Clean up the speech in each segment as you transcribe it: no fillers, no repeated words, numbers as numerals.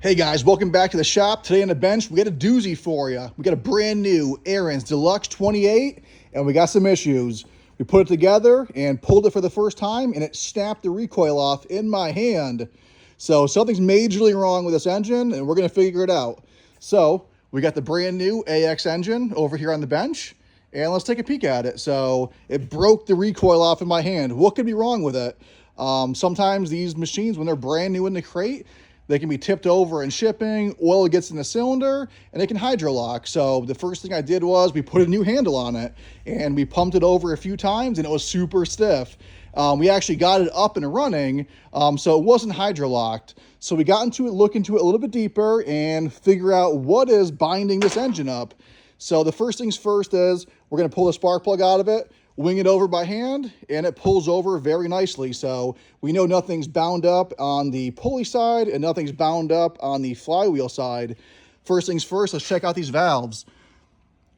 Hey guys, welcome back to the shop. Today on the bench, we got a doozy for you. We got a brand new Ariens Deluxe 28, and we got some issues. We put it together and pulled it for the first time, and it snapped the recoil off in my hand. So something's majorly wrong with this engine, and we're gonna figure it out. So we got the brand new AX engine over here on the bench, and let's take a peek at it. So it broke the recoil off in my hand. What could be wrong with it? Sometimes these machines, when they're brand new in the crate, they can be tipped over in shipping, oil gets in the cylinder, and they can hydrolock. So the first thing I did was we put a new handle on it, and we pumped it over a few times, and it was super stiff. We actually got it up and running, so it wasn't hydrolocked. So we got into it, look into it a little bit deeper, and figure out what is binding this engine up. So the first things first is we're going to pull the spark plug out of it, wing it over by hand, and it pulls over very nicely. So we know nothing's bound up on the pulley side and nothing's bound up on the flywheel side. First things first, let's check out these valves.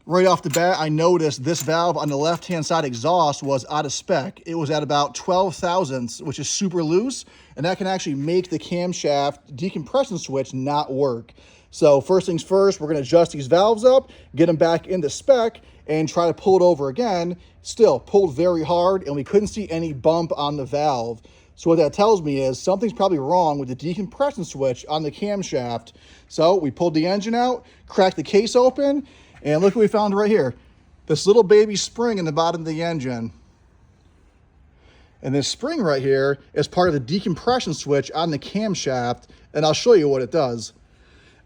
Right off the bat, I noticed this valve on the left-hand side exhaust was out of spec. It was at about 12 thousandths, which is super loose, and that can actually make the camshaft decompression switch not work. So first things first, we're gonna adjust these valves up, get them back into spec, and try to pull it over again. Still pulled very hard, and we couldn't see any bump on the valve. So what that tells me is something's probably wrong with the decompression switch on the camshaft. So we pulled the engine out, cracked the case open, and look what we found right here. This little baby spring in the bottom of the engine. And this spring right here is part of the decompression switch on the camshaft, and I'll show you what it does.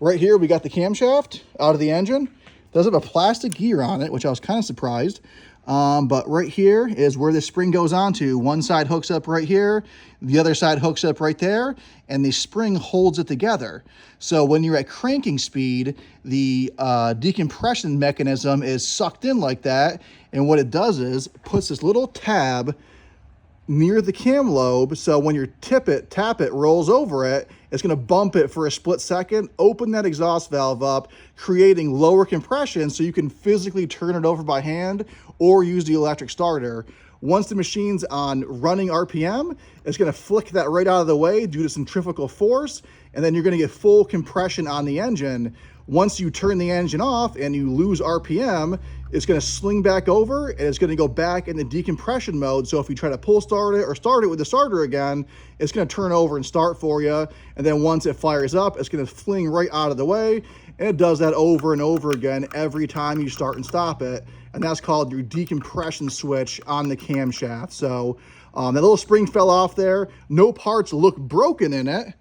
Right here, we got the camshaft out of the engine. It does have a plastic gear on it, which I was kind of surprised. But right here is where the spring goes onto. One side hooks up right here, the other side hooks up right there, and the spring holds it together. So when you're at cranking speed, the decompression mechanism is sucked in like that, and what it does is puts this little tab near the cam lobe, so when you tap it, rolls over it, it's going to bump it for a split second, open that exhaust valve up, creating lower compression so you can physically turn it over by hand or use the electric starter. Once the machine's on running RPM, it's going to flick that right out of the way due to centrifugal force, and then you're going to get full compression on the engine. Once you turn the engine off and you lose RPM, it's going to sling back over and it's going to go back into decompression mode. So if you try to pull start it or start it with the starter again, it's going to turn over and start for you. And then once it fires up, it's going to fling right out of the way. And it does that over and over again every time you start and stop it. And that's called your decompression switch on the camshaft. So that little spring fell off there. No parts look broken in it.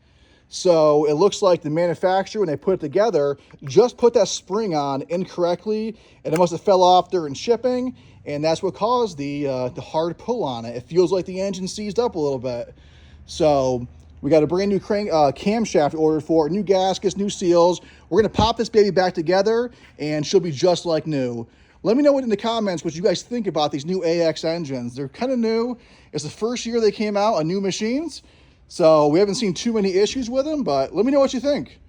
So it looks like the manufacturer, when they put it together, just put that spring on incorrectly, and it must have fell off during shipping, and that's what caused the hard pull on it. It feels like the engine seized up a little bit. So we got a brand new camshaft ordered for it, new gaskets, new seals. We're gonna pop this baby back together, and she'll be just like new. Let me know in the comments what you guys think about these new AX engines. They're kind of new. It's the first year they came out on new machines. So we haven't seen too many issues with them, but let me know what you think.